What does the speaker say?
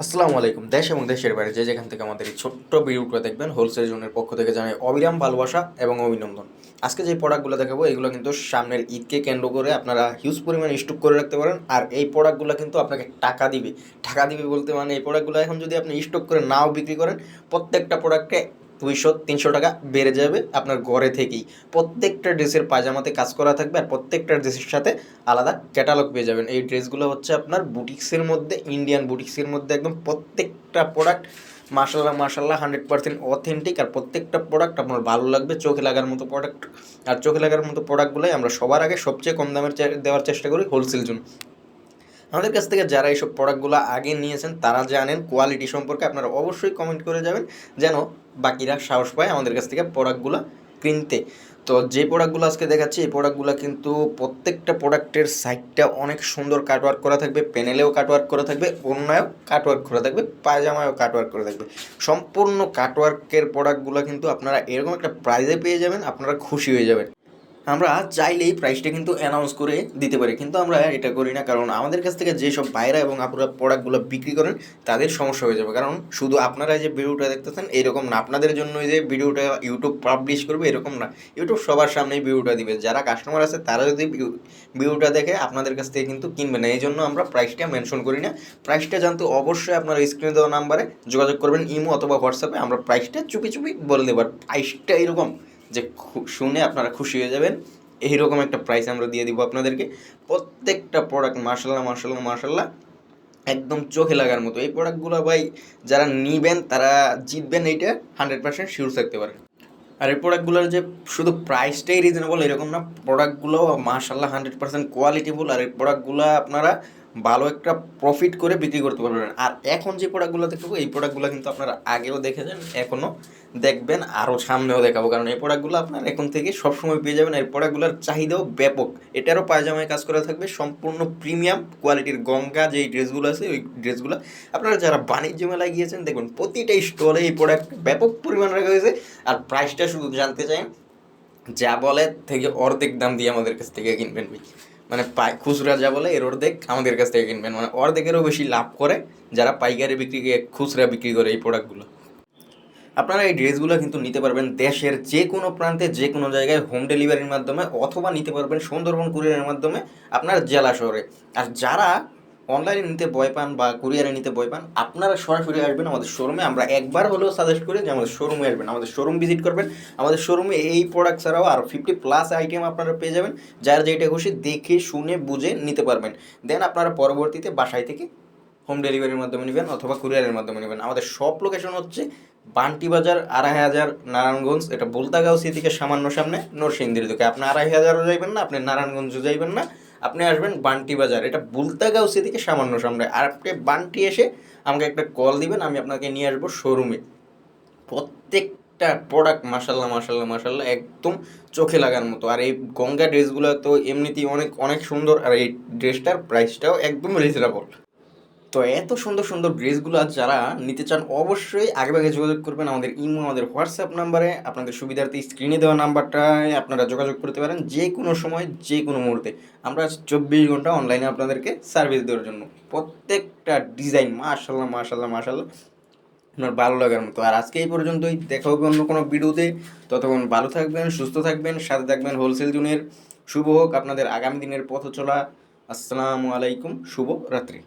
আসসালামু আলাইকুম। দেশ এবং দেশের বাইরে যে যেখান থেকে আমাদের এই ছোট্ট ভিডিওটা দেখবেন, হোলসেল জোনের পক্ষ থেকে জানাই অবিরাম ভালোবাসা এবং অভিনন্দন। আজকে যে প্রোডাক্টগুলো দেখাবো এগুলো কিন্তু সামনের ঈদকে কেন্দ্র করে আপনারা হিউজ পরিমাণে স্টক করে রাখতে পারেন। আর এই প্রোডাক্টগুলো কিন্তু আপনাকে টাকা দিবে। টাকা দিবে বলতে মানে এই প্রোডাক্টগুলো এখন যদি আপনি স্টক করে নাও বিক্রি করেন, প্রত্যেকটা প্রোডাক্টে 200-300 টাকা বেড়ে যাবে আপনার ঘরে থেকেই। প্রত্যেকটা ড্রেসের পায়জামাতে কাজ করা থাকবে আর প্রত্যেকটা ড্রেসের সাথে আলাদা ক্যাটালগ পেয়ে যাবেন। এই ড্রেসগুলো হচ্ছে আপনার বুটিক্সের মধ্যে, ইন্ডিয়ান বুটিক্সের মধ্যে একদম প্রত্যেকটা প্রোডাক্ট মাশাল্লাহ মাশাল্লাহ 100% অথেন্টিক। আর প্রত্যেকটা প্রোডাক্ট আপনার ভালো লাগবে, চোখে লাগার মতো প্রোডাক্ট। আর চোখে লাগার মতো প্রোডাক্টগুলোই আমরা সবার আগে সবচেয়ে কম দামের দেওয়ার চেষ্টা করি হোলসেল জন্য। আমাদের কাছ থেকে যারা এইসব প্রোডাক্টগুলো আগে নিয়েছেন তারা জানেন কোয়ালিটি সম্পর্কে। আপনারা অবশ্যই কমেন্ট করে যাবেন যেন বাকিরা সাহস পায় আমাদের কাছ থেকে প্রোডাক্টগুলো কিনতে। তো যে প্রোডাক্টগুলো আজকে দেখাচ্ছি এই প্রোডাক্টগুলো কিন্তু প্রত্যেকটা প্রোডাক্টের সাইডটা অনেক সুন্দর কাটওয়ার্ক করা থাকবে, প্যানেলেও কাটওয়ার্ক করা থাকবে, ওড়নায়ও কাটওয়ার্ক করা থাকবে, পায়জামায়ও কাটওয়ার্ক করা থাকবে। সম্পূর্ণ কাটওয়ার্কের প্রোডাক্টগুলো কিন্তু আপনারা এরকম একটা প্রাইজে পেয়ে যাবেন, আপনারা খুশি হয়ে যাবেন। আমরা চাইলেই প্রাইসটা কিন্তু অ্যানাউন্স করে দিতে পারি, কিন্তু আমরা এটা করি না, কারণ আমাদের কাছ থেকে যেসব বাইরা এবং আপুরা প্রোডাক্টগুলো বিক্রি করেন তাদের সমস্যা হয়ে যাবে। কারণ শুধু আপনারা যে ভিডিওটা দেখতেছেন এরকম না, আপনাদের জন্যই যে ভিডিওটা ইউটিউব পাবলিশ করবে এরকম না। ইউটিউব সবার সামনেই ভিডিওটা দিবে, যারা কাস্টমার আছে তারা যদি ভিডিওটা দেখে আপনাদের কাছ থেকে কিন্তু কিনবে না। এই জন্য আমরা প্রাইসটা মেনশন করি না। প্রাইসটা জানতে অবশ্যই আপনারা স্ক্রিনে দেওয়া নাম্বারে যোগাযোগ করবেন, ইমো অথবা হোয়াটসঅ্যাপে। আমরা প্রাইসটা চুপি চুপি বলে দেবার, প্রাইসটা এরকম যে শুনে আপনারা খুশি হয়ে যাবেন। এইরকম একটা প্রাইস আমরা দিয়ে দিব আপনাদেরকে। প্রত্যেকটা প্রোডাক্ট মাশাল্লাহ মাশাল্লাহ মাশাল্লাহ একদম চোখে লাগার মতো। এই প্রোডাক্টগুলো ভাই যারা নিবেন তারা জিতবেন, এইটা 100% শিওর থাকতে পারেন। আর এই প্রোডাক্টগুলোর যে শুধু প্রাইসটাই রিজনেবল এরকম না, প্রোডাক্টগুলো মাশাল্লাহ 100% কোয়ালিটিফুল। আর এই প্রোডাক্টগুলো আপনারা ভালো একটা প্রফিট করে বিক্রি করতে পারবেন। আর এখন যে প্রোডাক্টগুলো দেখাবো এই প্রোডাক্টগুলো কিন্তু আপনারা আগেও দেখেছেন, এখনও দেখবেন, আরও সামনেও দেখাবো, কারণ এই প্রোডাক্টগুলো আপনারা এখন থেকে সবসময় পেয়ে যাবেন। এই প্রোডাক্টগুলোর চাহিদাও ব্যাপক। এটারও পায়জামায় কাজ করা থাকবে, সম্পূর্ণ প্রিমিয়াম কোয়ালিটির গঙ্গা যেই ড্রেসগুলো আছে ওই ড্রেসগুলো আপনারা যারা বাণিজ্য মেলায় গিয়েছেন দেখবেন প্রতিটা স্টলে এই প্রোডাক্ট ব্যাপক পরিমাণ রাখা হয়েছে। আর প্রাইসটা শুধু জানতে চাই, যা বলে থেকে অর্ধেক দাম দিয়ে আমাদের কাছ থেকে কিনবেন ভাই। মানে খুচরা যা বলে এর অর্ধেক আমাদের কাছ থেকে কিনবেন, মানে অর্ধেকেরও বেশি লাভ করে যারা পাইকারি বিক্রি খুচরা বিক্রি করে এই প্রোডাক্টগুলো। আপনারা এই ড্রেসগুলো কিন্তু নিতে পারবেন দেশের যে কোনো প্রান্তে, যে কোনো জায়গায় হোম ডেলিভারির মাধ্যমে, অথবা নিতে পারবেন সুন্দরবন কুরিয়ারের মাধ্যমে আপনার জেলা শহরে। আর যারা অনলাইনে নিতে ভয় পান বা কুরিয়ারে নিতে ভয় পান, আপনারা সরাসরি আসবেন আমাদের শোরুমে। আমরা একবার হলেও সাজেস্ট করি যে আমাদের শোরুমে আসবেন, আমাদের শোরুম ভিজিট করবেন। আমাদের শোরুমে এই প্রোডাক্ট ছাড়াও আরও 50+ আইটেম আপনারা পেয়ে যাবেন, যার যেটা খুশি দেখে শুনে বুঝে নিতে পারবেন। দেন আপনারা পরবর্তীতে বাসায় থেকে হোম ডেলিভারির মাধ্যমে নেবেন অথবা কুরিয়ারের মাধ্যমে নেবেন। আমাদের সব লোকেশন হচ্ছে বান্টি বাজার, 2,500 নারায়ণগঞ্জ। এটা বলতাগাঁও থেকে সামান্য সামনে নরসিংদীর দিকে। আপনি 2,500ও যাইবেন না, আপনি নারায়ণগঞ্জও যাইবেন না, আপনি আসবেন বান্টি বাজার, এটা বলতাগাঁও থেকে সামান্য সামনে। আর আপনি বান্টি এসে আমাকে একটা কল দিবেন, আমি আপনাকে নিয়ে আসবো শোরুমে। প্রত্যেকটা প্রোডাক্ট মাশাল্লাহ মাশাল্লাহ মাশাল্লাহ একদম চোখে লাগার মতো। আর এই গঙ্গা ড্রেসগুলো তো এমনিতেই অনেক অনেক সুন্দর, আর এই ড্রেসটার প্রাইসটাও একদম রিজনেবল। তো এত সুন্দর সুন্দর ড্রেসগুলো যারা নিতে চান অবশ্যই আগেভাগে যোগাযোগ করবেন আমাদের ইমো, আমাদের হোয়াটসঅ্যাপ নাম্বারে। আপনাদের সুবিধার্থে স্ক্রিনে দেওয়া নাম্বারটায় আপনারা যোগাযোগ করতে পারেন যে কোনো সময়, যে কোনো মুহূর্তে। আমরা 24 ঘন্টা অনলাইনে আপনাদেরকে সার্ভিস দেওয়ার জন্য। প্রত্যেকটা ডিজাইন মাশাল্লাহ মাশাল্লাহ মাশাল্লাহ আপনার ভালো লাগার মতো। আর আজকে এই পর্যন্তই, দেখা হবে অন্য কোনো ভিডিওতে। ততক্ষণ ভালো থাকবেন, সুস্থ থাকবেন, সাথে থাকবেন হোলসেল জুনের। শুভ হোক আপনাদের আগামী দিনের পথ চলা। আসসালামু আলাইকুম, শুভ রাত্রি।